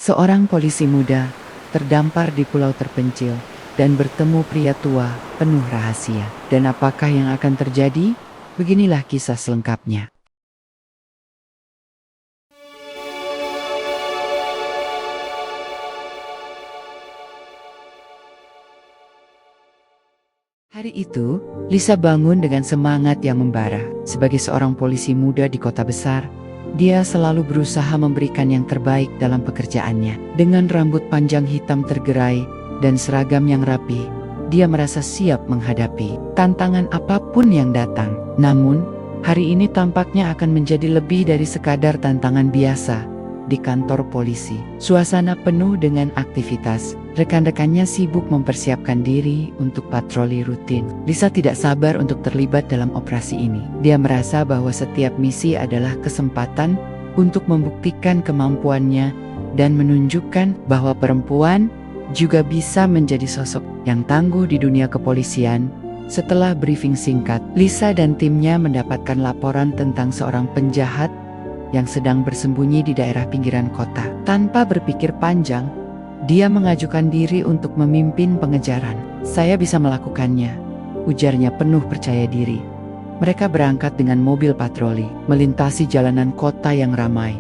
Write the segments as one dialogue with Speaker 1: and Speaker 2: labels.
Speaker 1: Seorang polisi muda terdampar di pulau terpencil dan bertemu pria tua penuh rahasia. Dan apakah yang akan terjadi? Beginilah kisah selengkapnya. Hari itu, Lisa bangun dengan semangat yang membara. Sebagai seorang polisi muda di kota besar, dia selalu berusaha memberikan yang terbaik dalam pekerjaannya. Dengan rambut panjang hitam tergerai dan seragam yang rapi, dia merasa siap menghadapi tantangan apapun yang datang. Namun, hari ini tampaknya akan menjadi lebih dari sekadar tantangan biasa di kantor polisi. Suasana penuh dengan aktivitas. Rekan-rekannya sibuk mempersiapkan diri untuk patroli rutin. Lisa tidak sabar untuk terlibat dalam operasi ini. Dia merasa bahwa setiap misi adalah kesempatan untuk membuktikan kemampuannya dan menunjukkan bahwa perempuan juga bisa menjadi sosok yang tangguh di dunia kepolisian. Setelah briefing singkat, Lisa dan timnya mendapatkan laporan tentang seorang penjahat yang sedang bersembunyi di daerah pinggiran kota. Tanpa berpikir panjang, dia mengajukan diri untuk memimpin pengejaran. "Saya bisa melakukannya," ujarnya penuh percaya diri. Mereka berangkat dengan mobil patroli, melintasi jalanan kota yang ramai.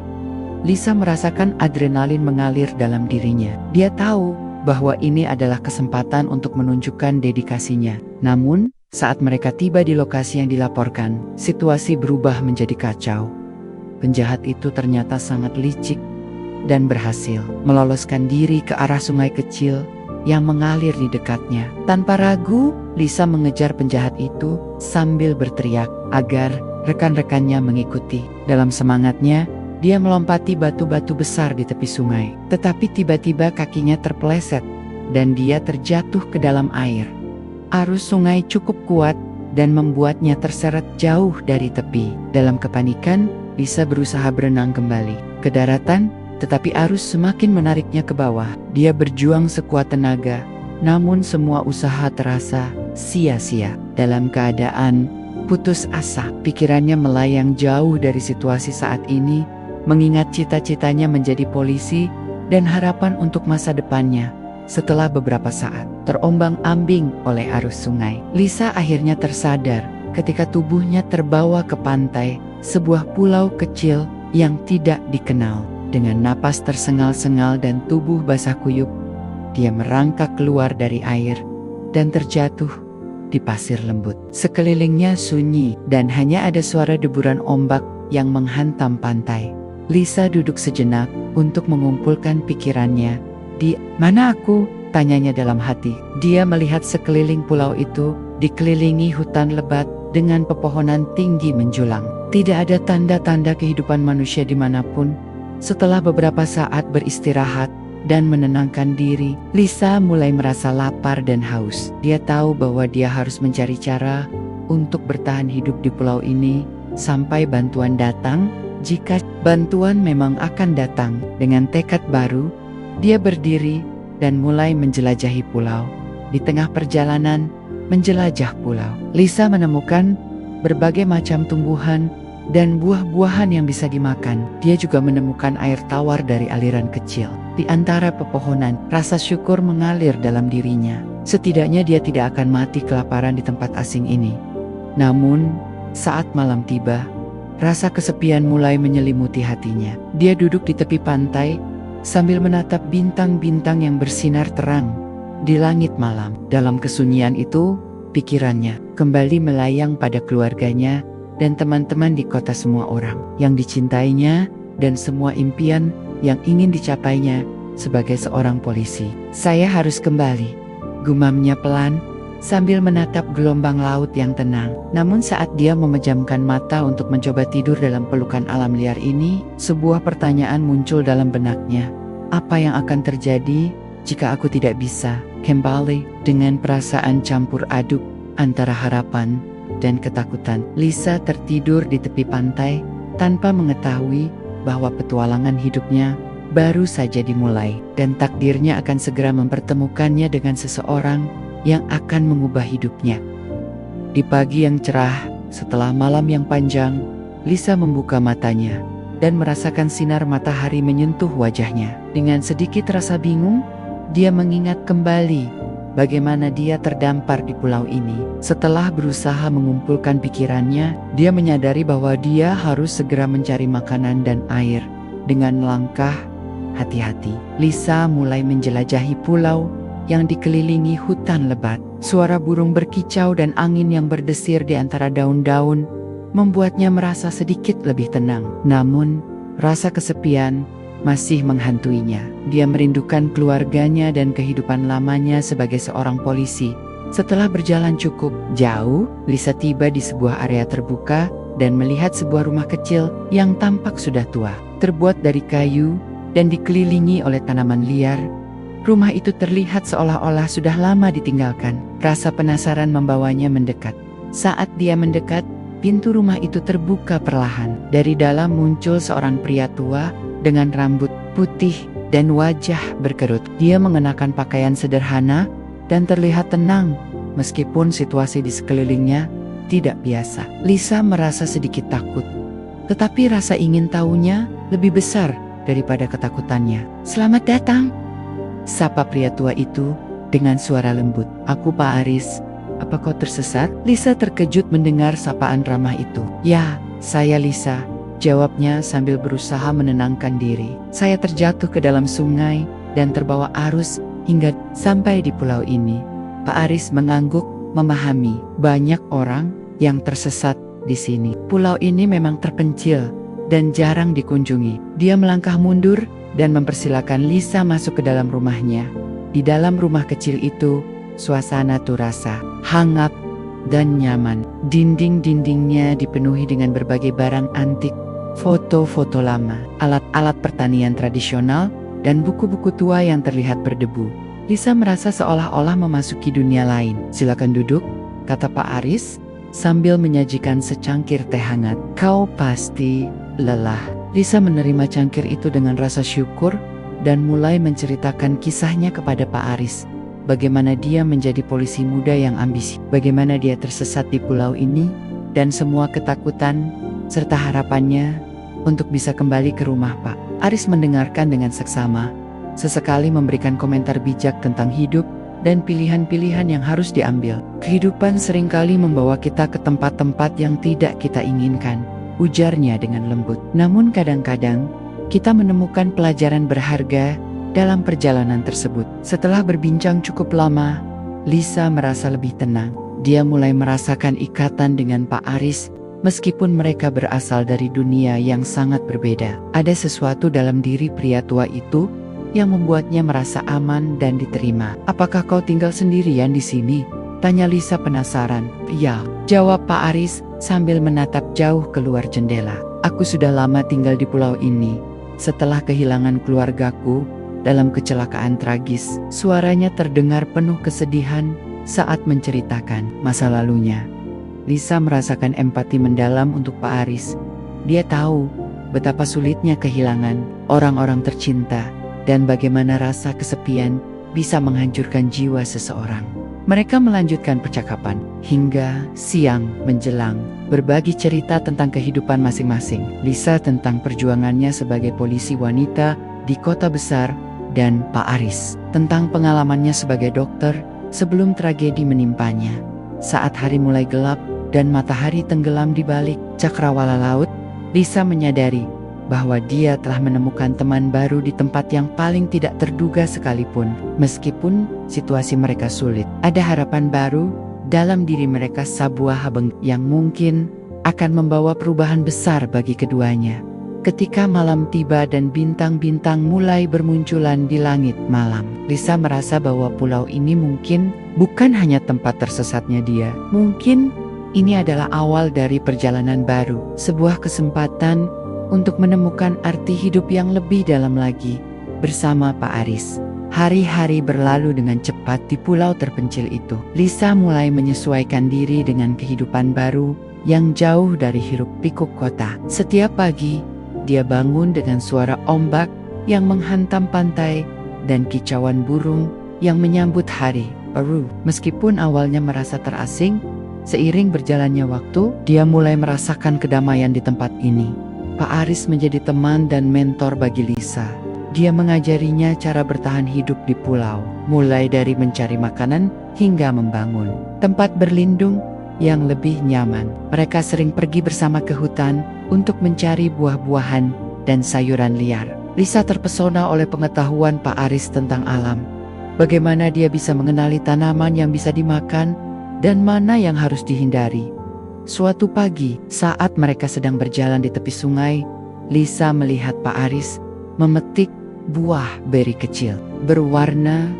Speaker 1: Lisa merasakan adrenalin mengalir dalam dirinya. Dia tahu bahwa ini adalah kesempatan untuk menunjukkan dedikasinya. Namun, saat mereka tiba di lokasi yang dilaporkan, situasi berubah menjadi kacau. Penjahat itu ternyata sangat licik dan berhasil meloloskan diri ke arah sungai kecil yang mengalir di dekatnya. Tanpa ragu, Lisa mengejar penjahat itu sambil berteriak agar rekan-rekannya mengikuti. Dalam semangatnya, dia melompati batu-batu besar di tepi sungai. Tetapi tiba-tiba kakinya terpeleset dan dia terjatuh ke dalam air. Arus sungai cukup kuat dan membuatnya terseret jauh dari tepi. Dalam kepanikan, Lisa berusaha berenang kembali ke daratan, tetapi arus semakin menariknya ke bawah. Dia berjuang sekuat tenaga, namun semua usaha terasa sia-sia. Dalam keadaan putus asa, pikirannya melayang jauh dari situasi saat ini, mengingat cita-citanya menjadi polisi dan harapan untuk masa depannya. Setelah beberapa saat terombang-ambing oleh arus sungai, Lisa akhirnya tersadar ketika tubuhnya terbawa ke pantai, sebuah pulau kecil yang tidak dikenal. Dengan napas tersengal-sengal dan tubuh basah kuyup, dia merangkak keluar dari air dan terjatuh di pasir lembut. Sekelilingnya sunyi dan hanya ada suara deburan ombak yang menghantam pantai. Lisa duduk sejenak untuk mengumpulkan pikirannya. "Di mana aku?" tanyanya dalam hati. Dia melihat sekeliling pulau itu dikelilingi hutan lebat dengan pepohonan tinggi menjulang. Tidak ada tanda-tanda kehidupan manusia dimanapun. Setelah beberapa saat beristirahat dan menenangkan diri, Lisa mulai merasa lapar dan haus. Dia tahu bahwa dia harus mencari cara untuk bertahan hidup di pulau ini sampai bantuan datang. Jika bantuan memang akan datang, dengan tekad baru, dia berdiri dan mulai menjelajahi pulau. Di tengah perjalanan menjelajah pulau, Lisa menemukan berbagai macam tumbuhan dan buah-buahan yang bisa dimakan. Dia juga menemukan air tawar dari aliran kecil. Di antara pepohonan, rasa syukur mengalir dalam dirinya. Setidaknya dia tidak akan mati kelaparan di tempat asing ini. Namun, saat malam tiba, rasa kesepian mulai menyelimuti hatinya. Dia duduk di tepi pantai sambil menatap bintang-bintang yang bersinar terang di langit malam. Dalam kesunyian itu, pikirannya kembali melayang pada keluarganya dan teman-teman di kota, semua orang yang dicintainya dan semua impian yang ingin dicapainya sebagai seorang polisi. "Saya harus kembali," gumamnya pelan sambil menatap gelombang laut yang tenang. Namun saat dia memejamkan mata untuk mencoba tidur dalam pelukan alam liar ini, sebuah pertanyaan muncul dalam benaknya. "Apa yang akan terjadi jika aku tidak bisa kembali?" Dengan perasaan campur aduk antara harapan dan ketakutan, Lisa tertidur di tepi pantai tanpa mengetahui bahwa petualangan hidupnya baru saja dimulai dan takdirnya akan segera mempertemukannya dengan seseorang yang akan mengubah hidupnya. Di pagi yang cerah, setelah malam yang panjang, Lisa membuka matanya dan merasakan sinar matahari menyentuh wajahnya. Dengan sedikit rasa bingung, dia mengingat kembali bagaimana dia terdampar di pulau ini. Setelah berusaha mengumpulkan pikirannya, dia menyadari bahwa dia harus segera mencari makanan dan air. Dengan langkah hati-hati, Lisa mulai menjelajahi pulau yang dikelilingi hutan lebat. Suara burung berkicau dan angin yang berdesir di antara daun-daun membuatnya merasa sedikit lebih tenang. Namun, rasa kesepian masih menghantuinya. Dia merindukan keluarganya dan kehidupan lamanya sebagai seorang polisi. Setelah berjalan cukup jauh, Lisa tiba di sebuah area terbuka dan melihat sebuah rumah kecil yang tampak sudah tua. Terbuat dari kayu dan dikelilingi oleh tanaman liar, rumah itu terlihat seolah-olah sudah lama ditinggalkan. Rasa penasaran membawanya mendekat. Saat dia mendekat, pintu rumah itu terbuka perlahan. Dari dalam muncul seorang pria tua dengan rambut putih dan wajah berkerut. Dia mengenakan pakaian sederhana dan terlihat tenang, meskipun situasi di sekelilingnya tidak biasa. Lisa merasa sedikit takut, tetapi rasa ingin tahunya lebih besar daripada ketakutannya. "Selamat datang," sapa pria tua itu dengan suara lembut. "Aku Pak Aris. Apa kau tersesat?" Lisa terkejut mendengar sapaan ramah itu. "Ya, saya Lisa," jawabnya sambil berusaha menenangkan diri. "Saya terjatuh ke dalam sungai dan terbawa arus hingga sampai di pulau ini." Pak Aris mengangguk, memahami. Banyak orang yang tersesat di sini. Pulau ini memang terpencil dan jarang dikunjungi. Dia melangkah mundur dan mempersilakan Lisa masuk ke dalam rumahnya. Di dalam rumah kecil itu, suasana terasa hangat dan nyaman. Dinding-dindingnya dipenuhi dengan berbagai barang antik, foto-foto lama, alat-alat pertanian tradisional, dan buku-buku tua yang terlihat berdebu. Lisa merasa seolah-olah memasuki dunia lain. "Silakan duduk," kata Pak Aris sambil menyajikan secangkir teh hangat. "Kau pasti lelah." Lisa menerima cangkir itu dengan rasa syukur dan mulai menceritakan kisahnya kepada Pak Aris. Bagaimana dia menjadi polisi muda yang ambisi, bagaimana dia tersesat di pulau ini, dan semua ketakutan serta harapannya untuk bisa kembali ke rumah. Pak Aris mendengarkan dengan seksama, sesekali memberikan komentar bijak tentang hidup dan pilihan-pilihan yang harus diambil. "Kehidupan seringkali membawa kita ke tempat-tempat yang tidak kita inginkan," ujarnya dengan lembut. "Namun kadang-kadang kita menemukan pelajaran berharga dalam perjalanan tersebut." Setelah berbincang cukup lama, Lisa merasa lebih tenang. Dia mulai merasakan ikatan dengan Pak Aris, meskipun mereka berasal dari dunia yang sangat berbeda. Ada sesuatu dalam diri pria tua itu yang membuatnya merasa aman dan diterima. "Apakah kau tinggal sendirian di sini?" tanya Lisa penasaran. "Ya," jawab Pak Aris sambil menatap jauh keluar jendela. "Aku sudah lama tinggal di pulau ini setelah kehilangan keluargaku dalam kecelakaan tragis." Suaranya terdengar penuh kesedihan saat menceritakan masa lalunya. Lisa merasakan empati mendalam untuk Pak Aris. Dia tahu betapa sulitnya kehilangan orang-orang tercinta dan bagaimana rasa kesepian bisa menghancurkan jiwa seseorang. Mereka melanjutkan percakapan hingga siang menjelang, berbagi cerita tentang kehidupan masing-masing. Lisa tentang perjuangannya sebagai polisi wanita di kota besar, dan Pak Aris tentang pengalamannya sebagai dokter sebelum tragedi menimpanya. Saat hari mulai gelap dan matahari tenggelam di balik cakrawala laut, Lisa menyadari bahwa dia telah menemukan teman baru di tempat yang paling tidak terduga sekalipun. Meskipun situasi mereka sulit, ada harapan baru dalam diri mereka, sebuah habeng yang mungkin akan membawa perubahan besar bagi keduanya. Ketika malam tiba dan bintang-bintang mulai bermunculan di langit malam, Lisa merasa bahwa pulau ini mungkin bukan hanya tempat tersesatnya dia. Mungkin ini adalah awal dari perjalanan baru, sebuah kesempatan untuk menemukan arti hidup yang lebih dalam lagi bersama Pak Aris. Hari-hari berlalu dengan cepat di pulau terpencil itu. Lisa mulai menyesuaikan diri dengan kehidupan baru yang jauh dari hiruk-pikuk kota. Setiap pagi, dia bangun dengan suara ombak yang menghantam pantai dan kicauan burung yang menyambut hari baru. Meskipun awalnya merasa terasing, seiring berjalannya waktu, dia mulai merasakan kedamaian di tempat ini. Pak Aris menjadi teman dan mentor bagi Lisa. Dia mengajarinya cara bertahan hidup di pulau, mulai dari mencari makanan hingga membangun tempat berlindung yang lebih nyaman. Mereka sering pergi bersama ke hutan untuk mencari buah-buahan dan sayuran liar. Lisa terpesona oleh pengetahuan Pak Aris tentang alam. Bagaimana dia bisa mengenali tanaman yang bisa dimakan dan mana yang harus dihindari. Suatu pagi, saat mereka sedang berjalan di tepi sungai, Lisa melihat Pak Aris memetik buah beri kecil berwarna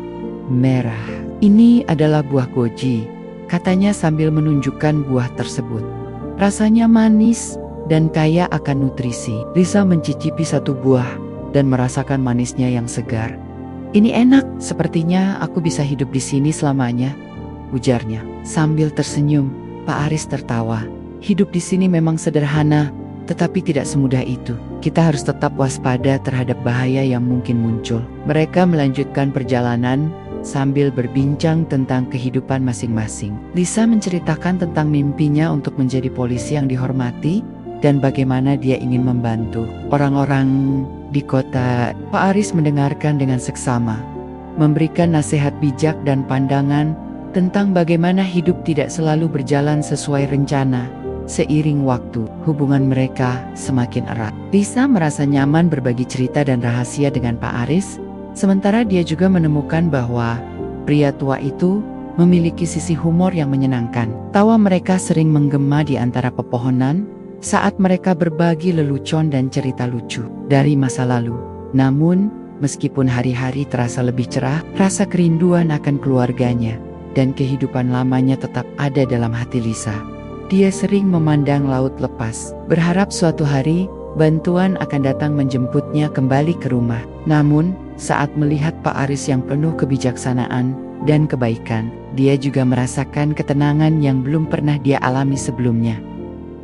Speaker 1: merah. Ini adalah buah goji, katanya sambil menunjukkan buah tersebut. Rasanya manis dan kaya akan nutrisi. Lisa mencicipi satu buah dan merasakan manisnya yang segar. Ini enak, sepertinya aku bisa hidup di sini selamanya, ujarnya. Sambil tersenyum, Pak Aris tertawa. Hidup di sini memang sederhana, tetapi tidak semudah itu. Kita harus tetap waspada terhadap bahaya yang mungkin muncul. Mereka melanjutkan perjalanan sambil berbincang tentang kehidupan masing-masing. Lisa menceritakan tentang mimpinya untuk menjadi polisi yang dihormati dan bagaimana dia ingin membantu orang-orang di kota. Pak Aris mendengarkan dengan seksama, memberikan nasihat bijak dan pandangan tentang bagaimana hidup tidak selalu berjalan sesuai rencana. Seiring waktu, hubungan mereka semakin erat. Lisa merasa nyaman berbagi cerita dan rahasia dengan Pak Aris, sementara dia juga menemukan bahwa pria tua itu memiliki sisi humor yang menyenangkan. Tawa mereka sering menggema di antara pepohonan saat mereka berbagi lelucon dan cerita lucu dari masa lalu. Namun, meskipun hari-hari terasa lebih cerah, rasa kerinduan akan keluarganya dan kehidupan lamanya tetap ada dalam hati Lisa. Dia sering memandang laut lepas, berharap suatu hari bantuan akan datang menjemputnya kembali ke rumah. Namun, saat melihat Pak Aris yang penuh kebijaksanaan dan kebaikan, dia juga merasakan ketenangan yang belum pernah dia alami sebelumnya.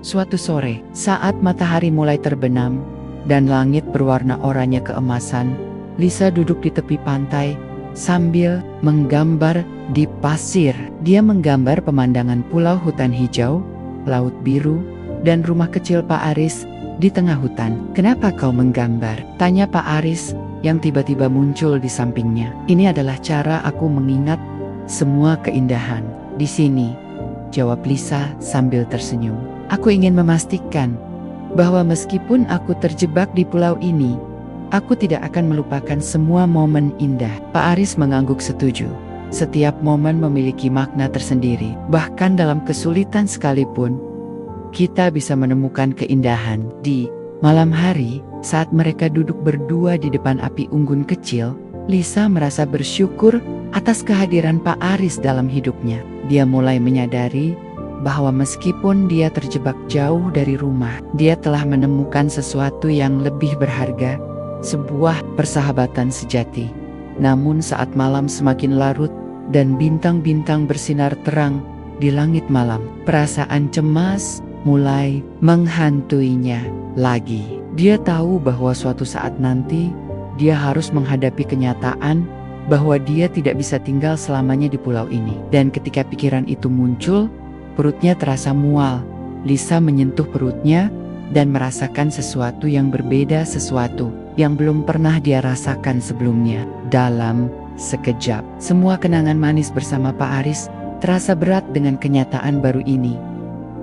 Speaker 1: Suatu sore, saat matahari mulai terbenam dan langit berwarna oranye keemasan, Lisa duduk di tepi pantai sambil menggambar di pasir. Dia menggambar pemandangan pulau hutan hijau, laut biru, dan rumah kecil Pak Aris di tengah hutan. "Kenapa kau menggambar?" tanya Pak Aris yang tiba-tiba muncul di sampingnya. "Ini adalah cara aku mengingat semua keindahan di sini," jawab Lisa sambil tersenyum. "Aku ingin memastikan bahwa meskipun aku terjebak di pulau ini, aku tidak akan melupakan semua momen indah." Pak Aris mengangguk setuju. Setiap momen memiliki makna tersendiri. Bahkan dalam kesulitan sekalipun, kita bisa menemukan keindahan. Di malam hari, saat mereka duduk berdua di depan api unggun kecil, Lisa merasa bersyukur atas kehadiran Pak Aris dalam hidupnya. Dia mulai menyadari bahwa meskipun dia terjebak jauh dari rumah, dia telah menemukan sesuatu yang lebih berharga, sebuah persahabatan sejati. Namun saat malam semakin larut dan bintang-bintang bersinar terang di langit malam, perasaan cemas mulai menghantuinya lagi. Dia tahu bahwa suatu saat nanti dia harus menghadapi kenyataan bahwa dia tidak bisa tinggal selamanya di pulau ini. Dan ketika pikiran itu muncul, perutnya terasa mual. Lisa menyentuh perutnya dan merasakan sesuatu yang berbeda, sesuatu yang belum pernah dia rasakan sebelumnya. Dalam sekejap, semua kenangan manis bersama Pak Aris terasa berat dengan kenyataan baru ini.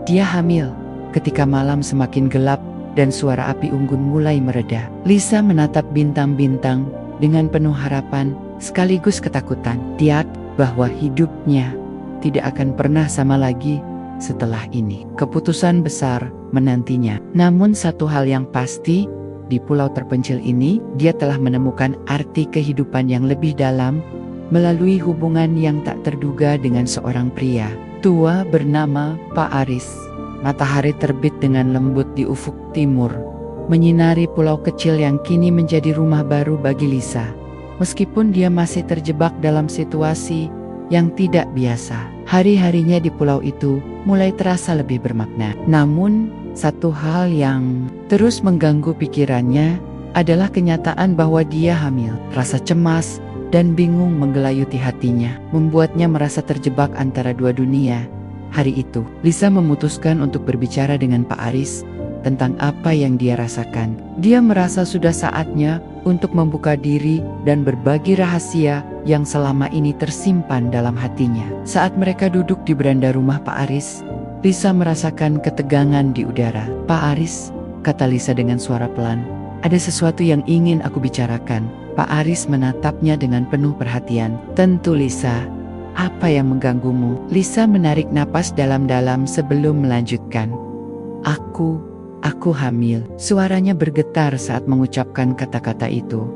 Speaker 1: Dia hamil ketika malam semakin gelap dan suara api unggun mulai mereda. Lisa menatap bintang-bintang dengan penuh harapan sekaligus ketakutan. Dia bahwa hidupnya tidak akan pernah sama lagi setelah ini. Keputusan besar menantinya. Namun satu hal yang pasti, di pulau terpencil ini, dia telah menemukan arti kehidupan yang lebih dalam melalui hubungan yang tak terduga dengan seorang pria tua bernama Pak Aris. Matahari terbit dengan lembut di ufuk timur, menyinari pulau kecil yang kini menjadi rumah baru bagi Lisa. Meskipun dia masih terjebak dalam situasi yang tidak biasa, hari-harinya di pulau itu mulai terasa lebih bermakna. Namun, satu hal yang terus mengganggu pikirannya adalah kenyataan bahwa dia hamil. Rasa cemas dan bingung menggelayuti hatinya, membuatnya merasa terjebak antara dua dunia. Hari itu, Lisa memutuskan untuk berbicara dengan Pak Aris tentang apa yang dia rasakan. Dia merasa sudah saatnya untuk membuka diri dan berbagi rahasia yang selama ini tersimpan dalam hatinya. Saat mereka duduk di beranda rumah Pak Aris, Lisa merasakan ketegangan di udara. "Pak Aris," kata Lisa dengan suara pelan, "ada sesuatu yang ingin aku bicarakan." Pak Aris menatapnya dengan penuh perhatian. "Tentu Lisa, apa yang mengganggumu?" Lisa menarik napas dalam-dalam sebelum melanjutkan. Aku hamil." Suaranya bergetar saat mengucapkan kata-kata itu.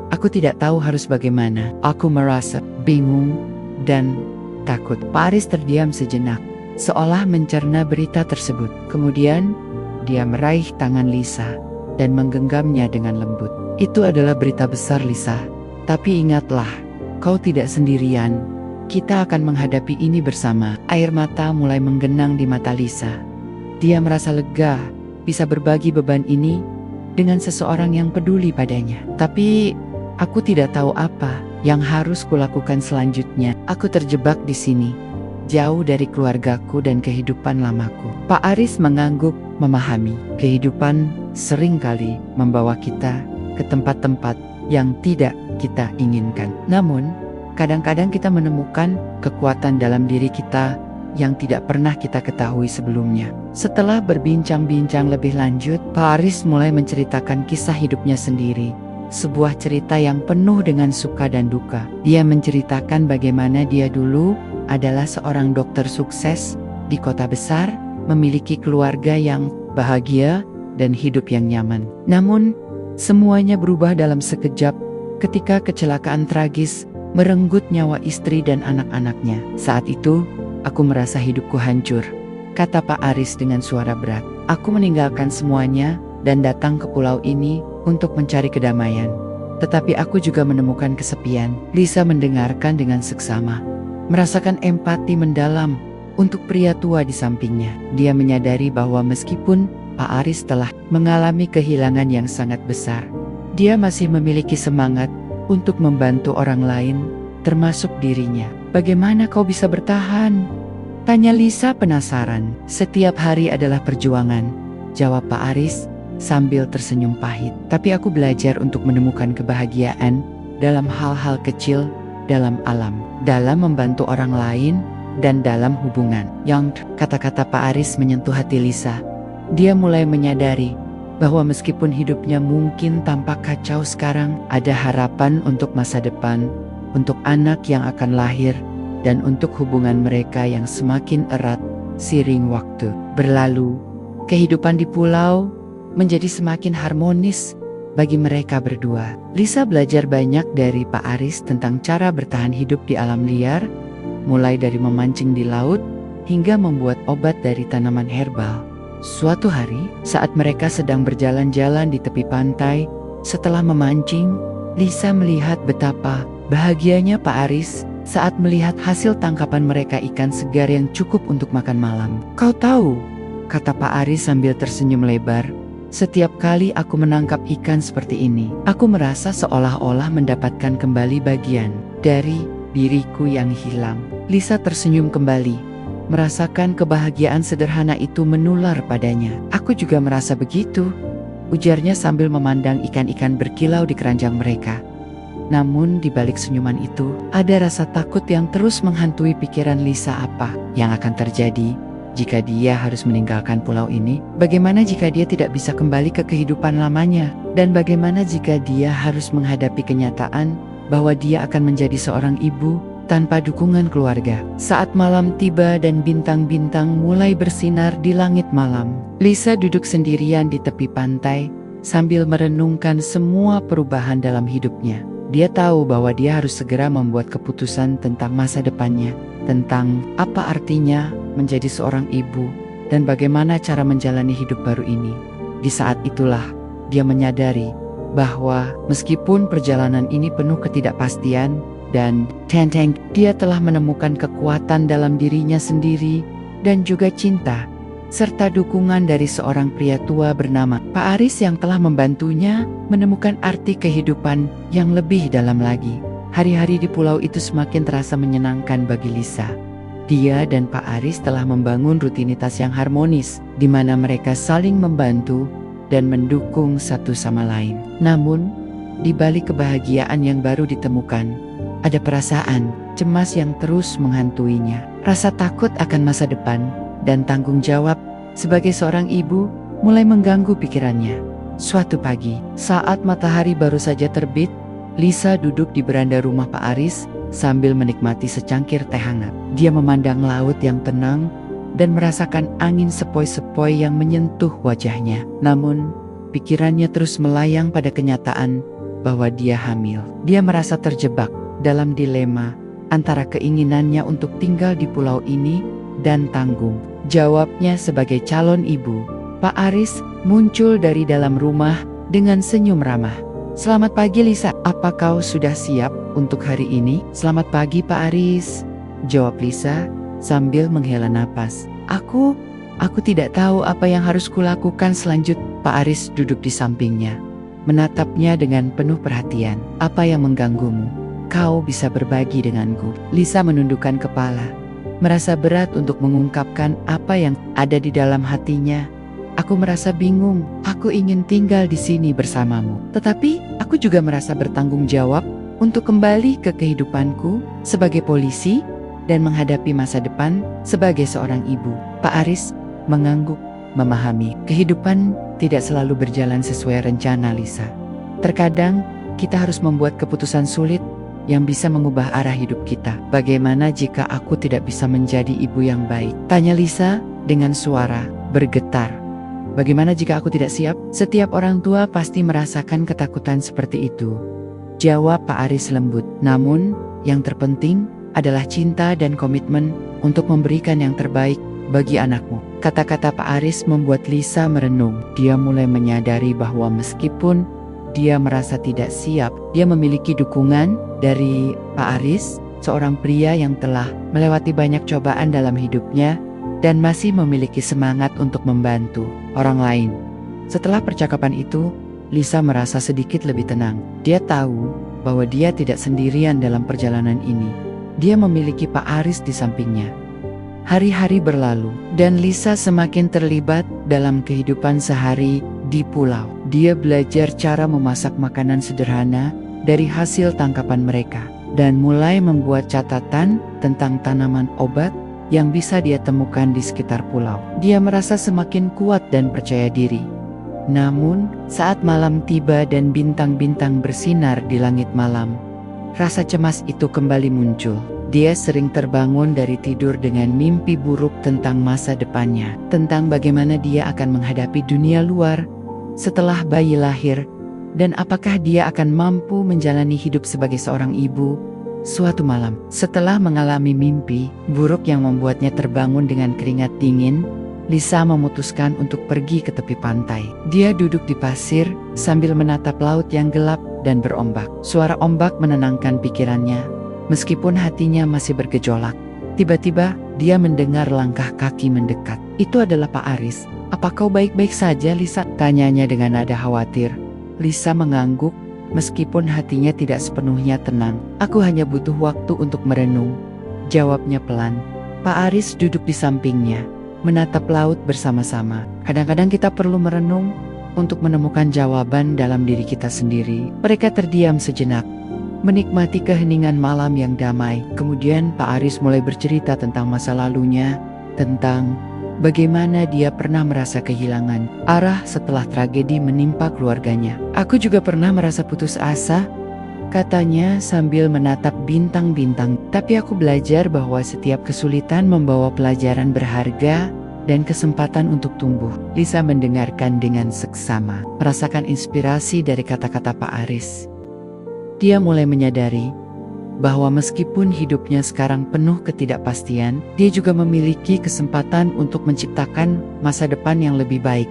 Speaker 1: "Aku tidak tahu harus bagaimana. Aku merasa bingung dan takut." Pak Aris terdiam sejenak, seolah mencerna berita tersebut. Kemudian, dia meraih tangan Lisa dan menggenggamnya dengan lembut. "Itu adalah berita besar, Lisa. Tapi ingatlah, kau tidak sendirian. Kita akan menghadapi ini bersama." Air mata mulai menggenang di mata Lisa. Dia merasa lega bisa berbagi beban ini dengan seseorang yang peduli padanya. "Tapi aku tidak tahu apa yang harus kulakukan selanjutnya. Aku terjebak di sini, jauh dari keluargaku dan kehidupan lamaku." Pak Aris mengangguk, memahami. Kehidupan seringkali membawa kita ke tempat-tempat yang tidak kita inginkan. Namun, kadang-kadang kita menemukan kekuatan dalam diri kita yang tidak pernah kita ketahui sebelumnya. Setelah berbincang-bincang lebih lanjut, Pak Aris mulai menceritakan kisah hidupnya sendiri. Sebuah cerita yang penuh dengan suka dan duka. Dia menceritakan bagaimana dia dulu adalah seorang dokter sukses di kota besar, memiliki keluarga yang bahagia dan hidup yang nyaman. Namun, semuanya berubah dalam sekejap ketika kecelakaan tragis merenggut nyawa istri dan anak-anaknya. "Saat itu, aku merasa hidupku hancur," kata Pak Aris dengan suara berat. "Aku meninggalkan semuanya dan datang ke pulau ini untuk mencari kedamaian. Tetapi aku juga menemukan kesepian." Lisa mendengarkan dengan seksama, merasakan empati mendalam untuk pria tua di sampingnya. Dia menyadari bahwa meskipun Pak Aris telah mengalami kehilangan yang sangat besar, dia masih memiliki semangat untuk membantu orang lain, termasuk dirinya. "Bagaimana kau bisa bertahan?" tanya Lisa penasaran. "Setiap hari adalah perjuangan," jawab Pak Aris sambil tersenyum pahit. "Tapi aku belajar untuk menemukan kebahagiaan dalam hal-hal kecil dalam alam, dalam membantu orang lain, dan dalam hubungan." Yang kata-kata Pak Aris menyentuh hati Lisa. Dia mulai menyadari bahwa meskipun hidupnya mungkin tampak kacau sekarang, ada harapan untuk masa depan, untuk anak yang akan lahir, dan untuk hubungan mereka yang semakin erat seiring waktu berlalu. Kehidupan di pulau menjadi semakin harmonis bagi mereka berdua. Lisa belajar banyak dari Pak Aris tentang cara bertahan hidup di alam liar, mulai dari memancing di laut hingga membuat obat dari tanaman herbal. Suatu hari, saat mereka sedang berjalan-jalan di tepi pantai, setelah memancing, Lisa melihat betapa bahagianya Pak Aris saat melihat hasil tangkapan mereka ikan segar yang cukup untuk makan malam. "Kau tahu," kata Pak Aris sambil tersenyum lebar, "setiap kali aku menangkap ikan seperti ini, aku merasa seolah-olah mendapatkan kembali bagian dari diriku yang hilang." Lisa tersenyum kembali, merasakan kebahagiaan sederhana itu menular padanya. "Aku juga merasa begitu," ujarnya sambil memandang ikan-ikan berkilau di keranjang mereka. Namun di balik senyuman itu, ada rasa takut yang terus menghantui pikiran Lisa. Apa yang akan terjadi jika dia harus meninggalkan pulau ini? Bagaimana jika dia tidak bisa kembali ke kehidupan lamanya? Dan bagaimana jika dia harus menghadapi kenyataan bahwa dia akan menjadi seorang ibu tanpa dukungan keluarga? Saat malam tiba dan bintang-bintang mulai bersinar di langit malam, Lisa duduk sendirian di tepi pantai sambil merenungkan semua perubahan dalam hidupnya. Dia tahu bahwa dia harus segera membuat keputusan tentang masa depannya, tentang apa artinya menjadi seorang ibu, dan bagaimana cara menjalani hidup baru ini. Di saat itulah dia menyadari bahwa meskipun perjalanan ini penuh ketidakpastian dan tenteng, dia telah menemukan kekuatan dalam dirinya sendiri dan juga cinta, serta dukungan dari seorang pria tua bernama Pak Aris yang telah membantunya menemukan arti kehidupan yang lebih dalam lagi. Hari-hari di pulau itu semakin terasa menyenangkan bagi Lisa. Dia dan Pak Aris telah membangun rutinitas yang harmonis, di mana mereka saling membantu dan mendukung satu sama lain. Namun, di balik kebahagiaan yang baru ditemukan, ada perasaan cemas yang terus menghantuinya. Rasa takut akan masa depan dan tanggung jawab sebagai seorang ibu mulai mengganggu pikirannya. Suatu pagi, saat matahari baru saja terbit, Lisa duduk di beranda rumah Pak Aris sambil menikmati secangkir teh hangat. Dia memandang laut yang tenang dan merasakan angin sepoi-sepoi yang menyentuh wajahnya. Namun, pikirannya terus melayang pada kenyataan bahwa dia hamil. Dia merasa terjebak dalam dilema antara keinginannya untuk tinggal di pulau ini dan tanggung jawabnya sebagai calon ibu. Pak Aris muncul dari dalam rumah dengan senyum ramah. "Selamat pagi Lisa, apa kau sudah siap untuk hari ini?" "Selamat pagi Pak Aris," jawab Lisa sambil menghela napas. Aku tidak tahu apa yang harus kulakukan selanjutnya." Pak Aris duduk di sampingnya, menatapnya dengan penuh perhatian. "Apa yang mengganggumu? Kau bisa berbagi denganku." Lisa menundukkan kepala, merasa berat untuk mengungkapkan apa yang ada di dalam hatinya. "Aku merasa bingung. Aku ingin tinggal di sini bersamamu. Tetapi aku juga merasa bertanggung jawab untuk kembali ke kehidupanku sebagai polisi dan menghadapi masa depan sebagai seorang ibu." Pak Aris mengangguk, memahami. Kehidupan tidak selalu berjalan sesuai rencana Lisa. Terkadang kita harus membuat keputusan sulit yang bisa mengubah arah hidup kita. "Bagaimana jika aku tidak bisa menjadi ibu yang baik?" tanya Lisa dengan suara bergetar. "Bagaimana jika aku tidak siap?" "Setiap orang tua pasti merasakan ketakutan seperti itu," jawab Pak Aris lembut. "Namun, yang terpenting adalah cinta dan komitmen untuk memberikan yang terbaik bagi anakmu." Kata-kata Pak Aris membuat Lisa merenung. Dia mulai menyadari bahwa meskipun dia merasa tidak siap, dia memiliki dukungan dari Pak Aris, seorang pria yang telah melewati banyak cobaan dalam hidupnya dan masih memiliki semangat untuk membantu orang lain. Setelah percakapan itu, Lisa merasa sedikit lebih tenang. Dia tahu bahwa dia tidak sendirian dalam perjalanan ini. Dia memiliki Pak Aris di sampingnya. Hari-hari berlalu, dan Lisa semakin terlibat dalam kehidupan sehari di pulau. Dia belajar cara memasak makanan sederhana dari hasil tangkapan mereka, dan mulai membuat catatan tentang tanaman obat yang bisa dia temukan di sekitar pulau. Dia merasa semakin kuat dan percaya diri. Namun, saat malam tiba dan bintang-bintang bersinar di langit malam, rasa cemas itu kembali muncul. Dia sering terbangun dari tidur dengan mimpi buruk tentang masa depannya, tentang bagaimana dia akan menghadapi dunia luar setelah bayi lahir, dan apakah dia akan mampu menjalani hidup sebagai seorang ibu. Suatu malam, setelah mengalami mimpi buruk yang membuatnya terbangun dengan keringat dingin, Lisa memutuskan untuk pergi ke tepi pantai. Dia duduk di pasir sambil menatap laut yang gelap dan berombak. Suara ombak menenangkan pikirannya. Meskipun hatinya masih bergejolak, tiba-tiba dia mendengar langkah kaki mendekat. Itu adalah Pak Aris. "Apa kau baik-baik saja, Lisa?" tanyanya dengan nada khawatir. Lisa mengangguk, meskipun hatinya tidak sepenuhnya tenang. "Aku hanya butuh waktu untuk merenung," jawabnya pelan. Pak Aris duduk di sampingnya, menatap laut bersama-sama. "Kadang-kadang kita perlu merenung untuk menemukan jawaban dalam diri kita sendiri." Mereka terdiam sejenak, menikmati keheningan malam yang damai. Kemudian Pak Aris mulai bercerita tentang masa lalunya, tentang bagaimana dia pernah merasa kehilangan arah setelah tragedi menimpa keluarganya. "Aku juga pernah merasa putus asa," katanya sambil menatap bintang-bintang. "Tapi aku belajar bahwa setiap kesulitan membawa pelajaran berharga dan kesempatan untuk tumbuh." Lisa mendengarkan dengan seksama, merasakan inspirasi dari kata-kata Pak Aris. Dia mulai menyadari bahwa meskipun hidupnya sekarang penuh ketidakpastian, dia juga memiliki kesempatan untuk menciptakan masa depan yang lebih baik.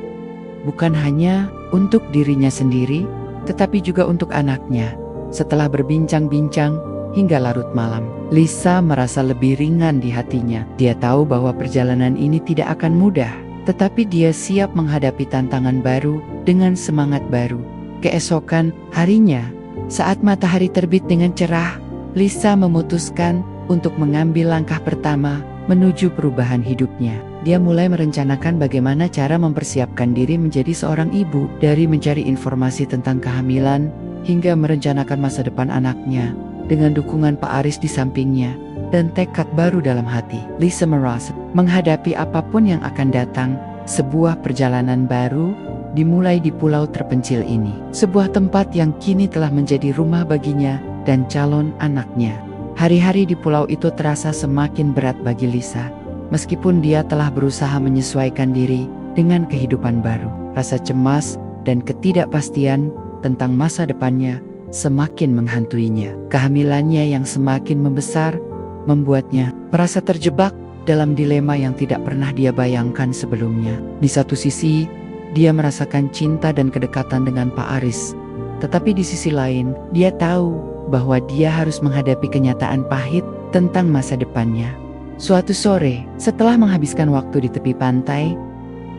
Speaker 1: Bukan hanya untuk dirinya sendiri, tetapi juga untuk anaknya. Setelah berbincang-bincang hingga larut malam, Lisa merasa lebih ringan di hatinya. Dia tahu bahwa perjalanan ini tidak akan mudah, tetapi dia siap menghadapi tantangan baru dengan semangat baru. Keesokan harinya, saat matahari terbit dengan cerah, Lisa memutuskan untuk mengambil langkah pertama menuju perubahan hidupnya. Dia mulai merencanakan bagaimana cara mempersiapkan diri menjadi seorang ibu, dari mencari informasi tentang kehamilan hingga merencanakan masa depan anaknya. Dengan dukungan Pak Aris di sampingnya dan tekad baru dalam hati, Lisa merasa menghadapi apapun yang akan datang, sebuah perjalanan baru dimulai di pulau terpencil ini. Sebuah tempat yang kini telah menjadi rumah baginya dan calon anaknya. Hari-hari di pulau itu terasa semakin berat bagi Lisa. Meskipun dia telah berusaha menyesuaikan diri dengan kehidupan baru, rasa cemas dan ketidakpastian tentang masa depannya semakin menghantuinya. Kehamilannya yang semakin membesar membuatnya merasa terjebak dalam dilema yang tidak pernah dia bayangkan sebelumnya. Di satu sisi, dia merasakan cinta dan kedekatan dengan Pak Aris. Tetapi di sisi lain, dia tahu bahwa dia harus menghadapi kenyataan pahit tentang masa depannya. Suatu sore, setelah menghabiskan waktu di tepi pantai,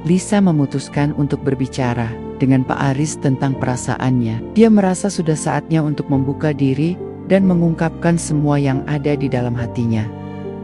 Speaker 1: Lisa memutuskan untuk berbicara dengan Pak Aris tentang perasaannya. Dia merasa sudah saatnya untuk membuka diri dan mengungkapkan semua yang ada di dalam hatinya.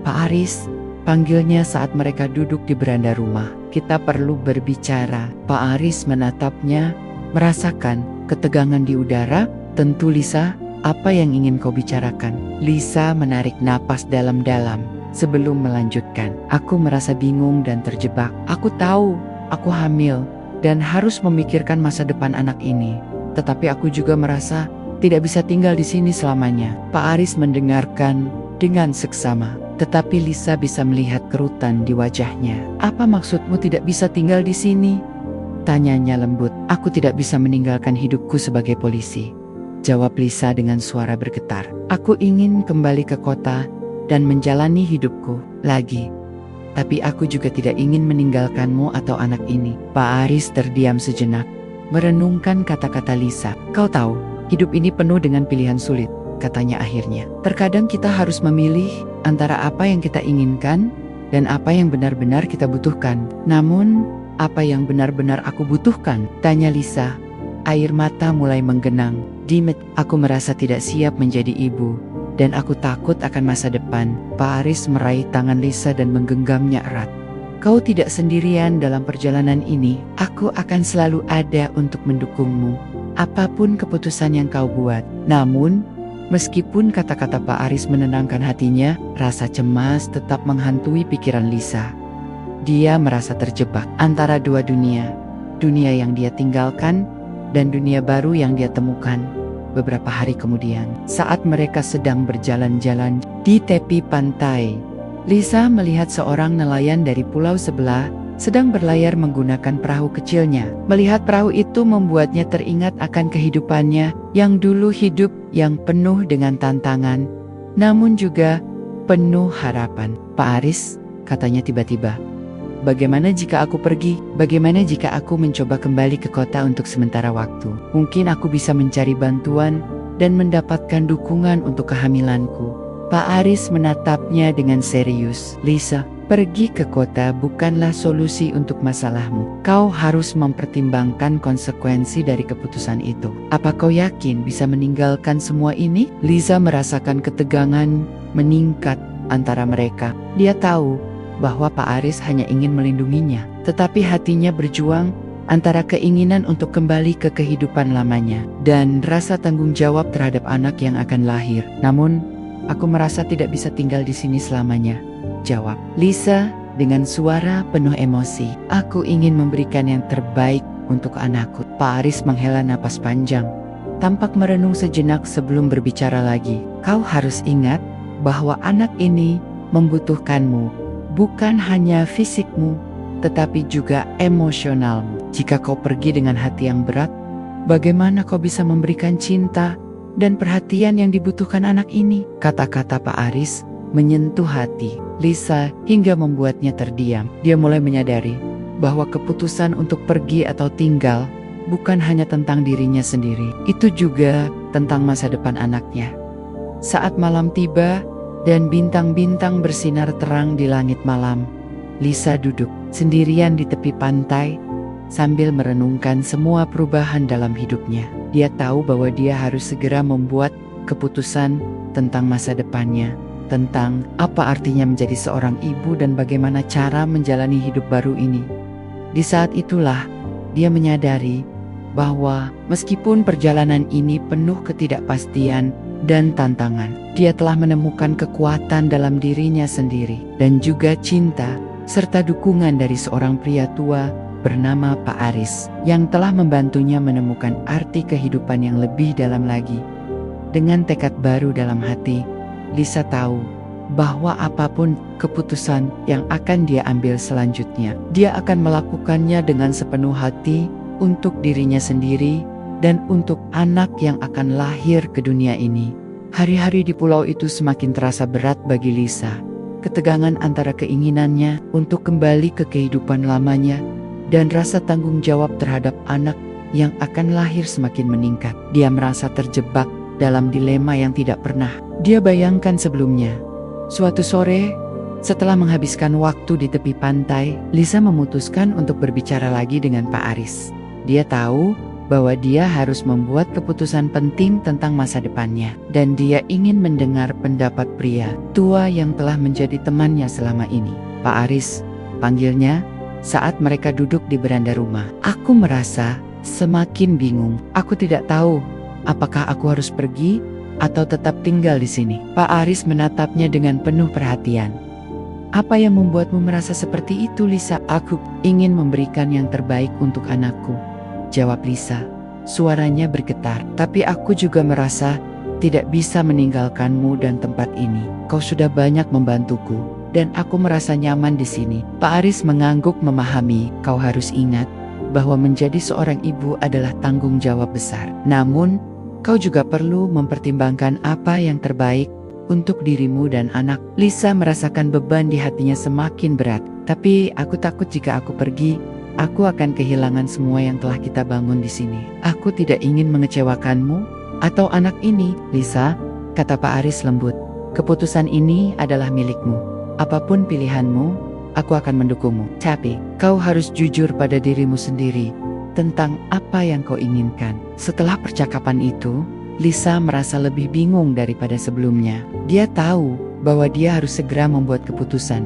Speaker 1: "Pak Aris," panggilnya saat mereka duduk di beranda rumah. "Kita perlu berbicara." Pak Aris menatapnya, merasakan ketegangan di udara. "Tentu Lisa, apa yang ingin kau bicarakan?" Lisa menarik napas dalam-dalam sebelum melanjutkan. "Aku merasa bingung dan terjebak. Aku tahu aku hamil dan harus memikirkan masa depan anak ini. Tetapi aku juga merasa tidak bisa tinggal di sini selamanya." Pak Aris mendengarkan dengan seksama. Tetapi Lisa bisa melihat kerutan di wajahnya. "Apa maksudmu tidak bisa tinggal di sini?" tanyanya lembut. "Aku tidak bisa meninggalkan hidupku sebagai polisi," jawab Lisa dengan suara bergetar. "Aku ingin kembali ke kota dan menjalani hidupku lagi. Tapi aku juga tidak ingin meninggalkanmu atau anak ini." Pak Aris terdiam sejenak, merenungkan kata-kata Lisa. "Kau tahu, hidup ini penuh dengan pilihan sulit," katanya akhirnya. "Terkadang kita harus memilih antara apa yang kita inginkan dan apa yang benar-benar kita butuhkan." "Namun, apa yang benar-benar aku butuhkan?" tanya Lisa. Air mata mulai menggenang. "Dimet, aku merasa tidak siap menjadi ibu, dan aku takut akan masa depan." Pak Aris meraih tangan Lisa dan menggenggamnya erat. "Kau tidak sendirian dalam perjalanan ini. Aku akan selalu ada untuk mendukungmu, apapun keputusan yang kau buat." Namun, meskipun kata-kata Pak Aris menenangkan hatinya, rasa cemas tetap menghantui pikiran Lisa. Dia merasa terjebak antara dua dunia, dunia yang dia tinggalkan dan dunia baru yang dia temukan. Beberapa hari kemudian, saat mereka sedang berjalan-jalan di tepi pantai, Lisa melihat seorang nelayan dari pulau sebelah sedang berlayar menggunakan perahu kecilnya. Melihat perahu itu membuatnya teringat akan kehidupannya yang dulu hidup, yang penuh dengan tantangan, namun juga penuh harapan. "Pak Aris," katanya tiba-tiba, "bagaimana jika aku pergi? Bagaimana jika aku mencoba kembali ke kota untuk sementara waktu? Mungkin aku bisa mencari bantuan dan mendapatkan dukungan untuk kehamilanku." Pak Aris menatapnya dengan serius. "Lisa, pergi ke kota bukanlah solusi untuk masalahmu. Kau harus mempertimbangkan konsekuensi dari keputusan itu. Apa kau yakin bisa meninggalkan semua ini?" Lisa merasakan ketegangan meningkat antara mereka. Dia tahu bahwa Pak Aris hanya ingin melindunginya, tetapi hatinya berjuang antara keinginan untuk kembali ke kehidupan lamanya dan rasa tanggung jawab terhadap anak yang akan lahir. "Namun, aku merasa tidak bisa tinggal di sini selamanya," jawab Lisa dengan suara penuh emosi. "Aku ingin memberikan yang terbaik untuk anakku." Pak Aris menghela napas panjang, tampak merenung sejenak sebelum berbicara lagi. "Kau harus ingat bahwa anak ini membutuhkanmu, bukan hanya fisikmu, tetapi juga emosionalmu. Jika kau pergi dengan hati yang berat, bagaimana kau bisa memberikan cinta dan perhatian yang dibutuhkan anak ini?" Kata-kata Pak Aris menyentuh hati Lisa hingga membuatnya terdiam. Dia mulai menyadari bahwa keputusan untuk pergi atau tinggal bukan hanya tentang dirinya sendiri, itu juga tentang masa depan anaknya. Saat malam tiba dan bintang-bintang bersinar terang di langit malam, Lisa duduk sendirian di tepi pantai sambil merenungkan semua perubahan dalam hidupnya. Dia tahu bahwa dia harus segera membuat keputusan tentang masa depannya. tentang apa artinya menjadi seorang ibu dan bagaimana cara menjalani hidup baru ini. Di saat itulah dia menyadari bahwa meskipun perjalanan ini penuh ketidakpastian dan tantangan, dia telah menemukan kekuatan dalam dirinya sendiri dan juga cinta serta dukungan dari seorang pria tua bernama Pak Aris yang telah membantunya menemukan arti kehidupan yang lebih dalam lagi. Dengan tekad baru dalam hati, Lisa tahu bahwa apapun keputusan yang akan dia ambil selanjutnya, dia akan melakukannya dengan sepenuh hati untuk dirinya sendiri dan untuk anak yang akan lahir ke dunia ini. Hari-hari di pulau itu semakin terasa berat bagi Lisa. Ketegangan antara keinginannya untuk kembali ke kehidupan lamanya dan rasa tanggung jawab terhadap anak yang akan lahir semakin meningkat. Dia merasa terjebak dalam dilema yang tidak pernah dia bayangkan sebelumnya. Suatu sore, setelah menghabiskan waktu di tepi pantai, Lisa memutuskan untuk berbicara lagi dengan Pak Aris. Dia tahu bahwa dia harus membuat keputusan penting tentang masa depannya, dan dia ingin mendengar pendapat pria tua yang telah menjadi temannya selama ini. Pak Aris, panggilnya, saat mereka duduk di beranda rumah. Aku merasa semakin bingung. Aku tidak tahu apakah aku harus pergi atau tetap tinggal di sini. Pak Aris menatapnya dengan penuh perhatian. Apa yang membuatmu merasa seperti itu, Lisa? Aku ingin memberikan yang terbaik untuk anakku, jawab Lisa. Suaranya bergetar. Tapi aku juga merasa tidak bisa meninggalkanmu dan tempat ini. Kau sudah banyak membantuku dan aku merasa nyaman di sini. Pak Aris mengangguk memahami. Kau harus ingat bahwa menjadi seorang ibu adalah tanggung jawab besar. Namun, kau juga perlu mempertimbangkan apa yang terbaik untuk dirimu dan anak. Lisa merasakan beban di hatinya semakin berat. Tapi aku takut jika aku pergi, aku akan kehilangan semua yang telah kita bangun di sini. Aku tidak ingin mengecewakanmu atau anak ini, Lisa, kata Pak Aris lembut. Keputusan ini adalah milikmu. Apapun pilihanmu, aku akan mendukungmu. Tapi, kau harus jujur pada dirimu sendiri tentang apa yang kau inginkan. Setelah percakapan itu, Lisa merasa lebih bingung daripada sebelumnya. Dia tahu bahwa dia harus segera membuat keputusan.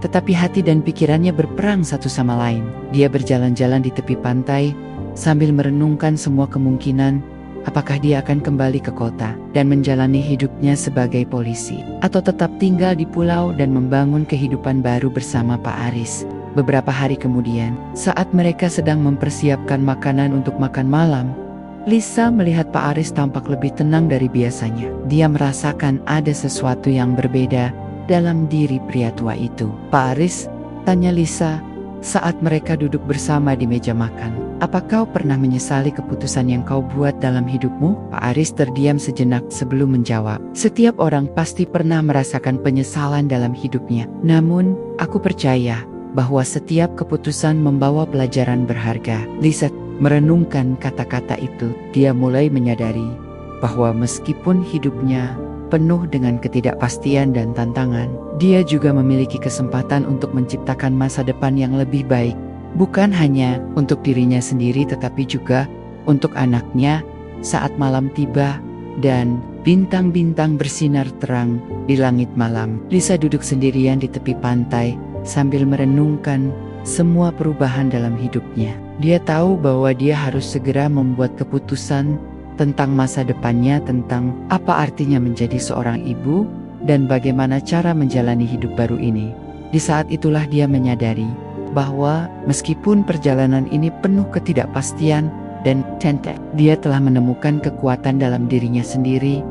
Speaker 1: Tetapi hati dan pikirannya berperang satu sama lain. Dia berjalan-jalan di tepi pantai sambil merenungkan semua kemungkinan. Apakah dia akan kembali ke kota dan menjalani hidupnya sebagai polisi, atau tetap tinggal di pulau dan membangun kehidupan baru bersama Pak Aris. Beberapa hari kemudian, saat mereka sedang mempersiapkan makanan untuk makan malam, Lisa melihat Pak Aris tampak lebih tenang dari biasanya. Dia merasakan ada sesuatu yang berbeda dalam diri pria tua itu. Pak Aris, tanya Lisa saat mereka duduk bersama di meja makan. Apa kau pernah menyesali keputusan yang kau buat dalam hidupmu? Pak Aris terdiam sejenak sebelum menjawab. Setiap orang pasti pernah merasakan penyesalan dalam hidupnya. Namun, aku percaya bahwa setiap keputusan membawa pelajaran berharga. Lisa merenungkan kata-kata itu. Dia mulai menyadari bahwa meskipun hidupnya penuh dengan ketidakpastian dan tantangan, dia juga memiliki kesempatan untuk menciptakan masa depan yang lebih baik. Bukan hanya untuk dirinya sendiri tetapi juga untuk anaknya. Saat malam tiba dan bintang-bintang bersinar terang di langit malam, Lisa duduk sendirian di tepi pantai sambil merenungkan semua perubahan dalam hidupnya. Dia tahu bahwa dia harus segera membuat keputusan tentang masa depannya, tentang apa artinya menjadi seorang ibu dan bagaimana cara menjalani hidup baru ini. Di saat itulah dia menyadari bahwa meskipun perjalanan ini penuh ketidakpastian dan tentek, dia telah menemukan kekuatan dalam dirinya sendiri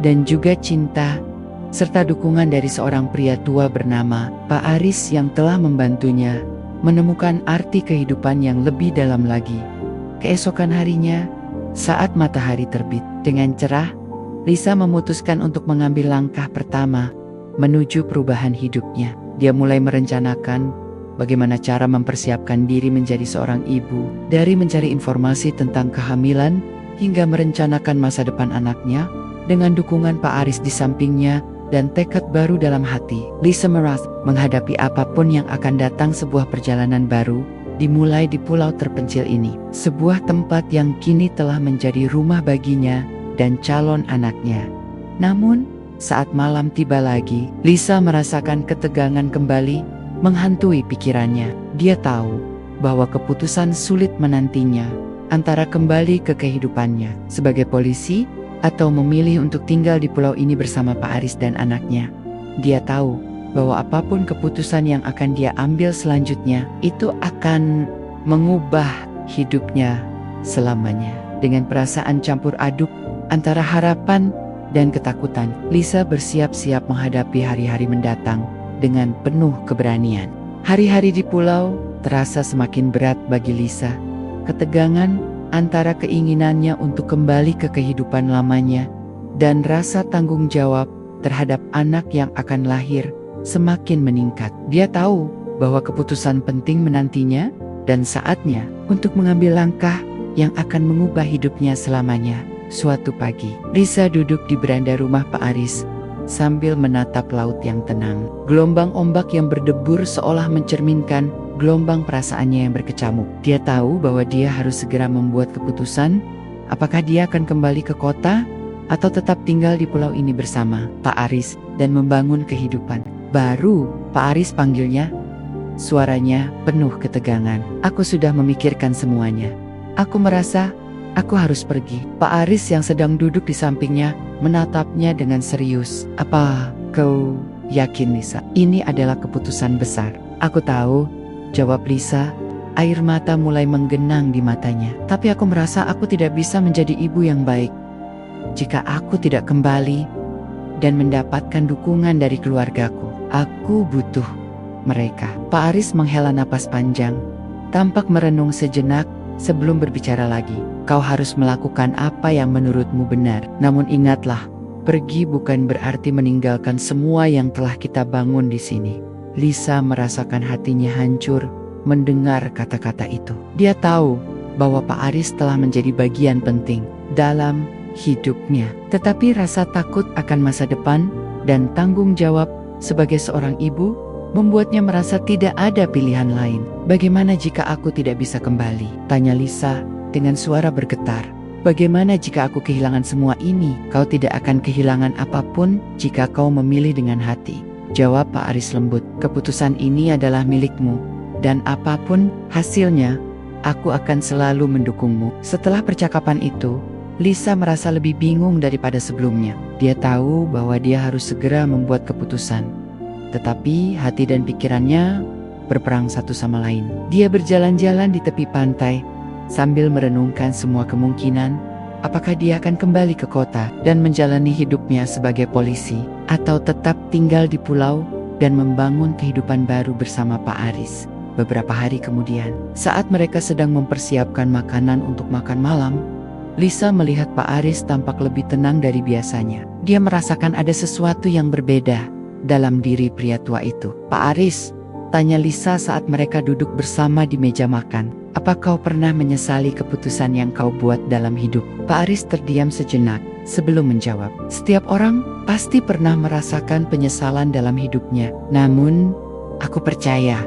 Speaker 1: dan juga cinta serta dukungan dari seorang pria tua bernama Pak Aris yang telah membantunya menemukan arti kehidupan yang lebih dalam lagi. Keesokan harinya, saat matahari terbit dengan cerah, Lisa memutuskan untuk mengambil langkah pertama menuju perubahan hidupnya. Dia mulai merencanakan bagaimana cara mempersiapkan diri menjadi seorang ibu, dari mencari informasi tentang kehamilan hingga merencanakan masa depan anaknya. Dengan dukungan Pak Aris di sampingnya dan tekad baru dalam hati, Lisa merasa menghadapi apapun yang akan datang. Sebuah perjalanan baru dimulai di pulau terpencil ini, sebuah tempat yang kini telah menjadi rumah baginya dan calon anaknya. Namun, Saat malam tiba lagi, Lisa merasakan ketegangan kembali menghantui pikirannya. Dia tahu bahwa keputusan sulit menantinya antara kembali ke kehidupannya sebagai polisi atau memilih untuk tinggal di pulau ini bersama Pak Aris dan anaknya. Dia tahu bahwa apapun keputusan yang akan dia ambil selanjutnya itu akan mengubah hidupnya selamanya. Dengan perasaan campur aduk antara harapan dan ketakutan, Lisa bersiap-siap menghadapi hari-hari mendatang dengan penuh keberanian. Hari-hari di pulau terasa semakin berat bagi Lisa. Ketegangan antara keinginannya untuk kembali ke kehidupan lamanya dan rasa tanggung jawab terhadap anak yang akan lahir semakin meningkat. Dia tahu bahwa keputusan penting menantinya dan saatnya untuk mengambil langkah yang akan mengubah hidupnya selamanya. Suatu pagi, Lisa duduk di beranda rumah Pak Aris sambil menatap laut yang tenang. Gelombang ombak yang berdebur seolah mencerminkan gelombang perasaannya yang berkecamuk. Dia tahu bahwa dia harus segera membuat keputusan apakah dia akan kembali ke kota atau tetap tinggal di pulau ini bersama Pak Aris dan membangun kehidupan baru. Pak Aris panggilnya, suaranya penuh ketegangan. Aku sudah memikirkan semuanya. Aku merasa aku harus pergi. Pak Aris yang sedang duduk di sampingnya menatapnya dengan serius. Apa kau yakin, Lisa? Ini adalah keputusan besar. Aku tahu, jawab Lisa. Air mata mulai menggenang di matanya. Tapi aku merasa aku tidak bisa menjadi ibu yang baik jika aku tidak kembali dan mendapatkan dukungan dari keluargaku. Aku butuh mereka. Pak Aris menghela napas panjang, tampak merenung sejenak sebelum berbicara lagi. Kau harus melakukan apa yang menurutmu benar. Namun ingatlah, pergi bukan berarti meninggalkan semua yang telah kita bangun di sini. Lisa merasakan hatinya hancur mendengar kata-kata itu. Dia tahu bahwa Pak Aris telah menjadi bagian penting dalam hidupnya. Tetapi rasa takut akan masa depan dan tanggung jawab sebagai seorang ibu membuatnya merasa tidak ada pilihan lain. Bagaimana jika aku tidak bisa kembali? Tanya Lisa dengan suara bergetar. Bagaimana jika aku kehilangan semua ini? Kau tidak akan kehilangan apapun jika kau memilih dengan hati, jawab Pak Aris lembut. Keputusan ini adalah milikmu, dan apapun hasilnya, aku akan selalu mendukungmu. Setelah percakapan itu, Lisa merasa lebih bingung daripada sebelumnya. Dia tahu bahwa dia harus segera membuat keputusan, tetapi hati dan pikirannya berperang satu sama lain. Dia berjalan-jalan di tepi pantai sambil merenungkan semua kemungkinan. Apakah dia akan kembali ke kota dan menjalani hidupnya sebagai polisi, atau tetap tinggal di pulau dan membangun kehidupan baru bersama Pak Aris? Beberapa hari kemudian, saat mereka sedang mempersiapkan makanan untuk makan malam, Lisa melihat Pak Aris tampak lebih tenang dari biasanya. Dia merasakan ada sesuatu yang berbeda dalam diri pria tua itu. Pak Aris, tanya Lisa saat mereka duduk bersama di meja makan. Apa kau pernah menyesali keputusan yang kau buat dalam hidup? Pak Aris terdiam sejenak sebelum menjawab. Setiap orang pasti pernah merasakan penyesalan dalam hidupnya. Namun, aku percaya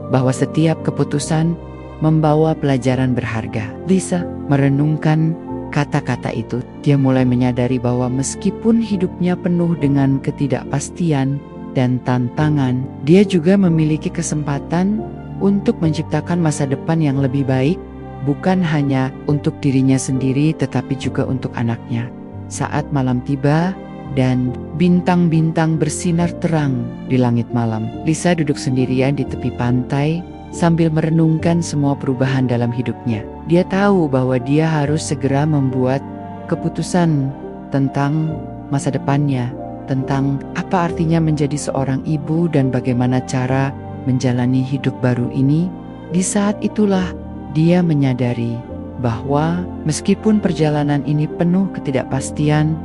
Speaker 1: bahwa setiap keputusan membawa pelajaran berharga. Lisa merenungkan kata-kata itu. Dia mulai menyadari bahwa meskipun hidupnya penuh dengan ketidakpastian dan tantangan, dia juga memiliki kesempatan untuk menciptakan masa depan yang lebih baik, bukan hanya untuk dirinya sendiri tetapi juga untuk anaknya. Saat malam tiba dan bintang-bintang bersinar terang di langit malam, Lisa duduk sendirian di tepi pantai sambil merenungkan semua perubahan dalam hidupnya. Dia tahu bahwa dia harus segera membuat keputusan tentang masa depannya, tentang apa artinya menjadi seorang ibu dan bagaimana cara menjalani hidup baru ini. Di saat itulah dia menyadari bahwa meskipun perjalanan ini penuh ketidakpastian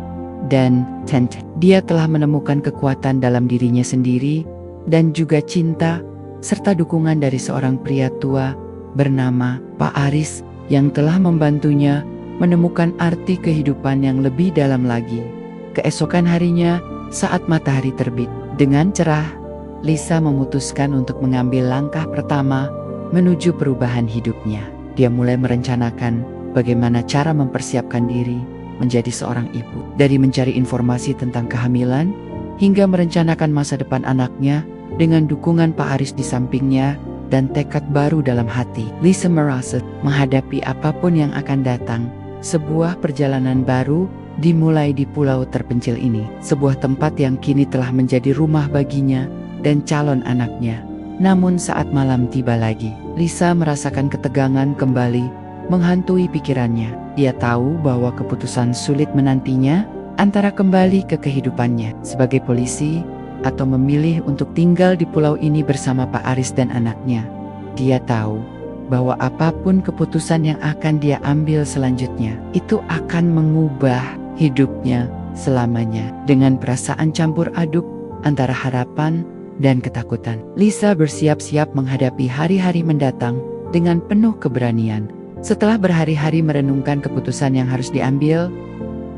Speaker 1: dan dia telah menemukan kekuatan dalam dirinya sendiri dan juga cinta serta dukungan dari seorang pria tua bernama Pak Aris yang telah membantunya menemukan arti kehidupan yang lebih dalam lagi. Keesokan harinya, saat matahari terbit dengan cerah, Lisa memutuskan untuk mengambil langkah pertama menuju perubahan hidupnya. Dia mulai merencanakan bagaimana cara mempersiapkan diri menjadi seorang ibu. Dari mencari informasi tentang kehamilan hingga merencanakan masa depan anaknya dengan dukungan Pak Aris di sampingnya dan tekad baru dalam hati, Lisa merasa menghadapi apapun yang akan datang, sebuah perjalanan baru dimulai di pulau terpencil ini, sebuah tempat yang kini telah menjadi rumah baginya dan calon anaknya. Namun saat malam tiba lagi, Lisa merasakan ketegangan kembali menghantui pikirannya. Dia tahu bahwa keputusan sulit menantinya antara kembali ke kehidupannya sebagai polisi atau memilih untuk tinggal di pulau ini bersama Pak Aris dan anaknya. Dia tahu bahwa apapun keputusan yang akan dia ambil selanjutnya, itu akan mengubah hidupnya selamanya. Dengan perasaan campur aduk antara harapan dan ketakutan, Lisa bersiap-siap menghadapi hari-hari mendatang dengan penuh keberanian. Setelah berhari-hari merenungkan keputusan yang harus diambil,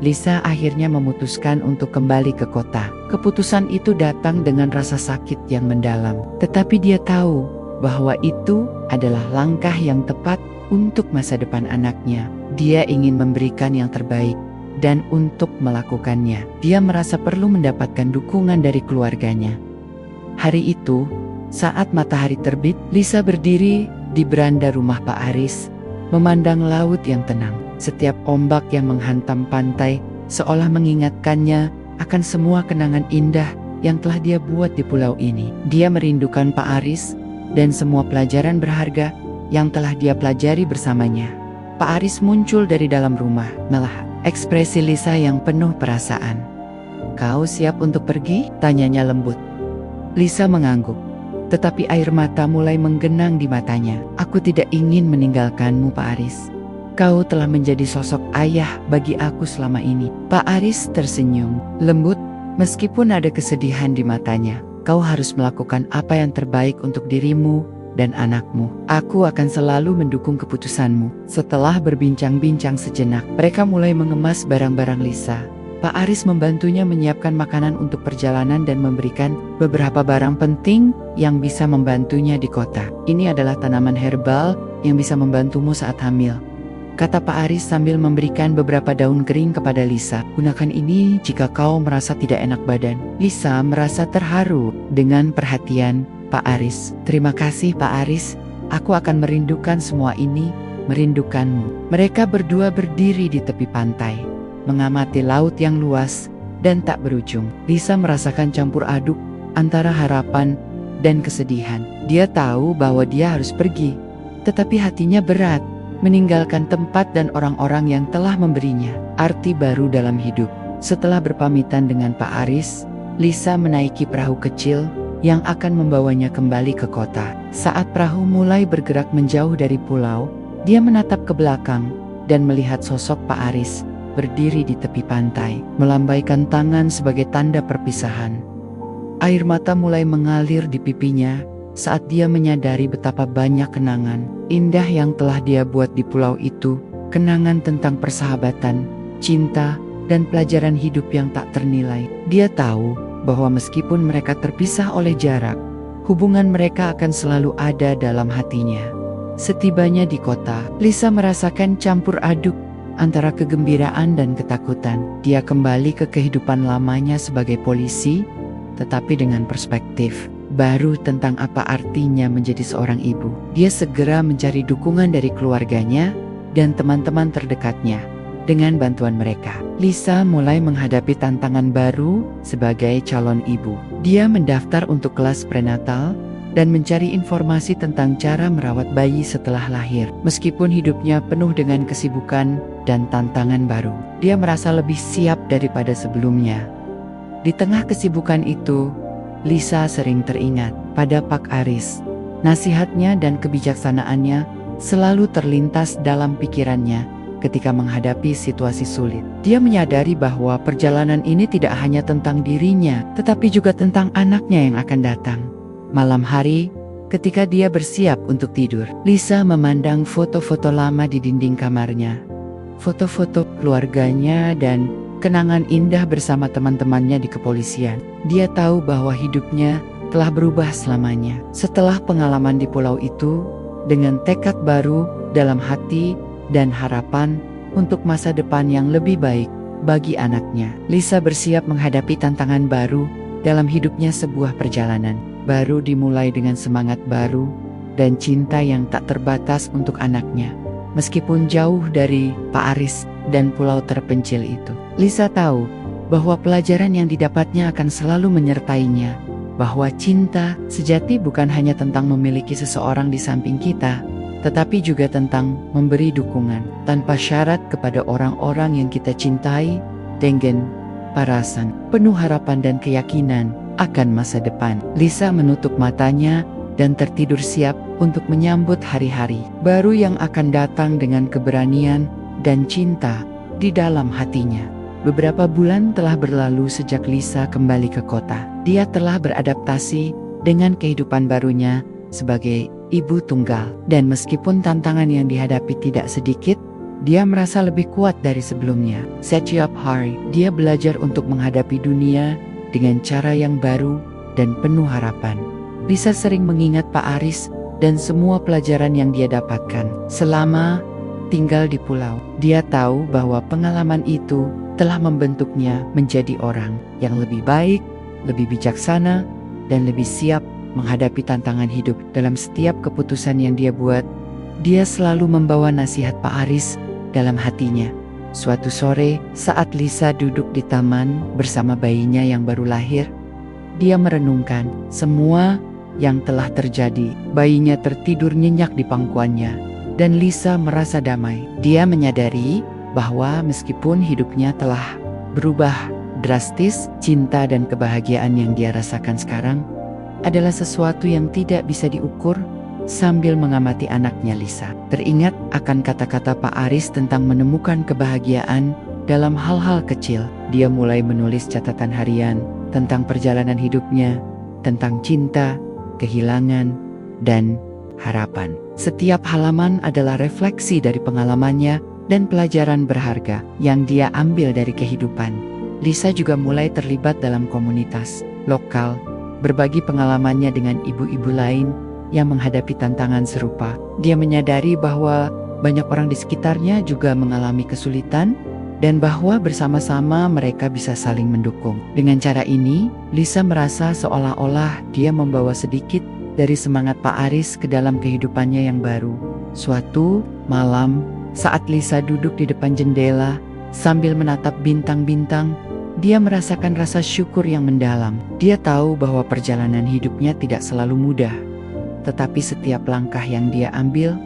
Speaker 1: Lisa akhirnya memutuskan untuk kembali ke kota. Keputusan itu datang dengan rasa sakit yang mendalam, tetapi dia tahu bahwa itu adalah langkah yang tepat untuk masa depan anaknya. Dia ingin memberikan yang terbaik, dan untuk melakukannya, dia merasa perlu mendapatkan dukungan dari keluarganya. Hari itu, saat matahari terbit, Lisa berdiri di beranda rumah Pak Aris, memandang laut yang tenang. Setiap ombak yang menghantam pantai seolah mengingatkannya akan semua kenangan indah yang telah dia buat di pulau ini. Dia merindukan Pak Aris dan semua pelajaran berharga yang telah dia pelajari bersamanya. Pak Aris muncul dari dalam rumah, melihat ekspresi Lisa yang penuh perasaan. "Kau siap untuk pergi?" tanyanya lembut. Lisa mengangguk, tetapi air mata mulai menggenang di matanya. "Aku tidak ingin meninggalkanmu, Pak Aris. Kau telah menjadi sosok ayah bagi aku selama ini." Pak Aris tersenyum lembut meskipun ada kesedihan di matanya. "Kau harus melakukan apa yang terbaik untuk dirimu dan anakmu. Aku akan selalu mendukung keputusanmu." Setelah berbincang-bincang sejenak, mereka mulai mengemas barang-barang Lisa. Pak Aris membantunya menyiapkan makanan untuk perjalanan dan memberikan beberapa barang penting yang bisa membantunya di kota. "Ini adalah tanaman herbal yang bisa membantumu saat hamil," kata Pak Aris sambil memberikan beberapa daun kering kepada Lisa. "Gunakan ini jika kau merasa tidak enak badan." Lisa merasa terharu dengan perhatian Pak Aris. "Terima kasih Pak Aris, aku akan merindukan semua ini, merindukanmu." Mereka berdua berdiri di tepi pantai, mengamati laut yang luas dan tak berujung. Lisa merasakan campur aduk antara harapan dan kesedihan. Dia tahu bahwa dia harus pergi, tetapi hatinya berat meninggalkan tempat dan orang-orang yang telah memberinya arti baru dalam hidup. Setelah berpamitan dengan Pak Aris, Lisa menaiki perahu kecil yang akan membawanya kembali ke kota. Saat perahu mulai bergerak menjauh dari pulau, dia menatap ke belakang dan melihat sosok Pak Aris berdiri di tepi pantai, melambaikan tangan sebagai tanda perpisahan. Air mata mulai mengalir di pipinya saat dia menyadari betapa banyak kenangan indah yang telah dia buat di pulau itu, kenangan tentang persahabatan, cinta, dan pelajaran hidup yang tak ternilai. Dia tahu bahwa meskipun mereka terpisah oleh jarak, hubungan mereka akan selalu ada dalam hatinya. Setibanya di kota, Lisa merasakan campur aduk antara kegembiraan dan ketakutan. Dia kembali ke kehidupan lamanya sebagai polisi, tetapi dengan perspektif baru tentang apa artinya menjadi seorang ibu. Dia segera mencari dukungan dari keluarganya dan teman-teman terdekatnya. Dengan bantuan mereka, Lisa mulai menghadapi tantangan baru sebagai calon ibu. Dia mendaftar untuk kelas prenatal dan mencari informasi tentang cara merawat bayi setelah lahir. Meskipun hidupnya penuh dengan kesibukan dan tantangan baru, dia merasa lebih siap daripada sebelumnya. Di tengah kesibukan itu, Lisa sering teringat pada Pak Aris. Nasihatnya dan kebijaksanaannya selalu terlintas dalam pikirannya ketika menghadapi situasi sulit. Dia menyadari bahwa perjalanan ini tidak hanya tentang dirinya, tetapi juga tentang anaknya yang akan datang. Malam hari, ketika dia bersiap untuk tidur, Lisa memandang foto-foto lama di dinding kamarnya. Foto-foto keluarganya dan kenangan indah bersama teman-temannya di kepolisian. Dia tahu bahwa hidupnya telah berubah selamanya. Setelah pengalaman di pulau itu, dengan tekad baru dalam hati dan harapan, untuk masa depan yang lebih baik bagi anaknya. Lisa bersiap menghadapi tantangan baru dalam hidupnya. Sebuah perjalanan baru dimulai dengan semangat baru dan cinta yang tak terbatas untuk anaknya. Meskipun jauh dari Pak Aris dan pulau terpencil itu, Lisa tahu bahwa pelajaran yang didapatnya akan selalu menyertainya, bahwa cinta sejati bukan hanya tentang memiliki seseorang di samping kita, tetapi juga tentang memberi dukungan tanpa syarat kepada orang-orang yang kita cintai dengan perasaan penuh harapan dan keyakinan akan masa depan. Lisa menutup matanya dan tertidur siap untuk menyambut hari-hari baru yang akan datang dengan keberanian dan cinta di dalam hatinya. Beberapa bulan telah berlalu sejak Lisa kembali ke kota. Dia telah beradaptasi dengan kehidupan barunya sebagai ibu tunggal. Dan meskipun tantangan yang dihadapi tidak sedikit, dia merasa lebih kuat dari sebelumnya. Setiap hari, dia belajar untuk menghadapi dunia dengan cara yang baru dan penuh harapan. Lisa sering mengingat Pak Aris dan semua pelajaran yang dia dapatkan selama tinggal di pulau. Dia tahu bahwa pengalaman itu telah membentuknya menjadi orang yang lebih baik, lebih bijaksana, dan lebih siap menghadapi tantangan hidup. Dalam setiap keputusan yang dia buat, dia selalu membawa nasihat Pak Aris dalam hatinya. Suatu sore, saat Lisa duduk di taman bersama bayinya yang baru lahir, dia merenungkan semua yang telah terjadi. Bayinya tertidur nyenyak di pangkuannya, dan Lisa merasa damai. Dia menyadari bahwa meskipun hidupnya telah berubah drastis, cinta dan kebahagiaan yang dia rasakan sekarang adalah sesuatu yang tidak bisa diukur. Sambil mengamati anaknya, Lisa teringat akan kata-kata Pak Aris tentang menemukan kebahagiaan dalam hal-hal kecil. Dia mulai menulis catatan harian tentang perjalanan hidupnya, tentang cinta, kehilangan, dan harapan. Setiap halaman adalah refleksi dari pengalamannya dan pelajaran berharga yang dia ambil dari kehidupan. Lisa juga mulai terlibat dalam komunitas lokal, berbagi pengalamannya dengan ibu-ibu lain yang menghadapi tantangan serupa. Dia menyadari bahwa banyak orang di sekitarnya juga mengalami kesulitan dan bahwa bersama-sama mereka bisa saling mendukung. Dengan cara ini, Lisa merasa seolah-olah dia membawa sedikit dari semangat Pak Aris ke dalam kehidupannya yang baru. Suatu malam, saat Lisa duduk di depan jendela sambil menatap bintang-bintang, dia merasakan rasa syukur yang mendalam. Dia tahu bahwa perjalanan hidupnya tidak selalu mudah, tetapi setiap langkah yang dia ambil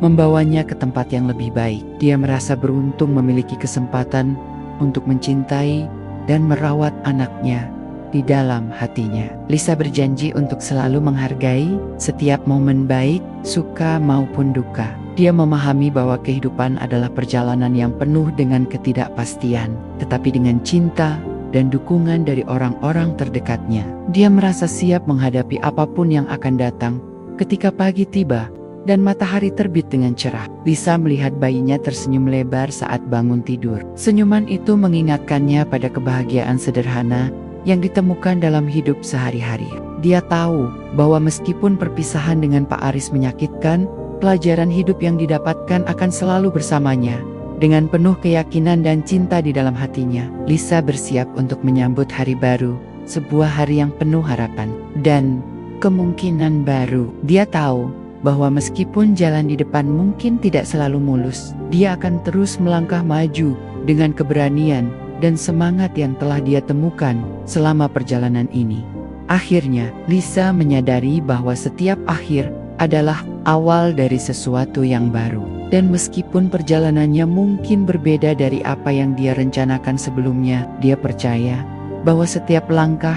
Speaker 1: membawanya ke tempat yang lebih baik. Dia merasa beruntung memiliki kesempatan untuk mencintai dan merawat anaknya di dalam hatinya. Lisa berjanji untuk selalu menghargai setiap momen baik, suka maupun duka. Dia memahami bahwa kehidupan adalah perjalanan yang penuh dengan ketidakpastian, tetapi dengan cinta dan dukungan dari orang-orang terdekatnya, dia merasa siap menghadapi apapun yang akan datang. Ketika pagi tiba dan matahari terbit dengan cerah, Lisa melihat bayinya tersenyum lebar saat bangun tidur. Senyuman itu mengingatkannya pada kebahagiaan sederhana yang ditemukan dalam hidup sehari-hari. Dia tahu bahwa meskipun perpisahan dengan Pak Aris menyakitkan, pelajaran hidup yang didapatkan akan selalu bersamanya. Dengan penuh keyakinan dan cinta di dalam hatinya, Lisa bersiap untuk menyambut hari baru, sebuah hari yang penuh harapan dan kemungkinan baru. Dia tahu bahwa meskipun jalan di depan mungkin tidak selalu mulus, dia akan terus melangkah maju dengan keberanian dan semangat yang telah dia temukan selama perjalanan ini. Akhirnya, Lisa menyadari bahwa setiap akhir adalah awal dari sesuatu yang baru. Dan meskipun perjalanannya mungkin berbeda dari apa yang dia rencanakan sebelumnya, dia percaya bahwa setiap langkah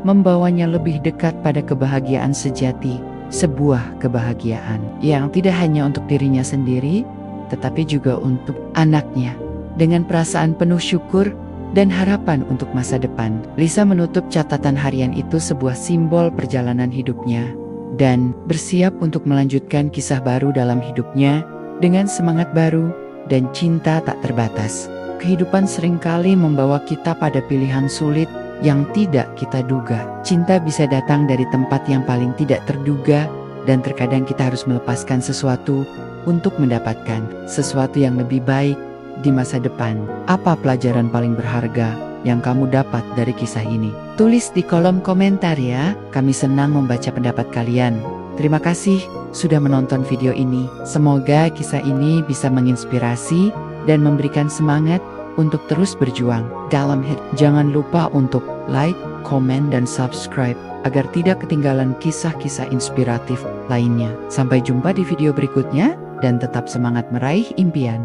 Speaker 1: membawanya lebih dekat pada kebahagiaan sejati. Sebuah kebahagiaan yang tidak hanya untuk dirinya sendiri, tetapi juga untuk anaknya. Dengan perasaan penuh syukur dan harapan untuk masa depan, Lisa menutup catatan harian itu sebuah simbol perjalanan hidupnya dan bersiap untuk melanjutkan kisah baru dalam hidupnya dengan semangat baru dan cinta tak terbatas. Kehidupan seringkali membawa kita pada pilihan sulit yang tidak kita duga. Cinta bisa datang dari tempat yang paling tidak terduga, dan terkadang kita harus melepaskan sesuatu untuk mendapatkan sesuatu yang lebih baik di masa depan. Apa pelajaran paling berharga yang kamu dapat dari kisah ini? Tulis di kolom komentar ya. Kami senang membaca pendapat kalian. Terima kasih sudah menonton video ini. Semoga kisah ini bisa menginspirasi dan memberikan semangat untuk terus berjuang dalam hidup. Jangan lupa untuk like, komen, dan subscribe agar tidak ketinggalan kisah-kisah inspiratif lainnya. Sampai jumpa di video berikutnya dan tetap semangat meraih impian.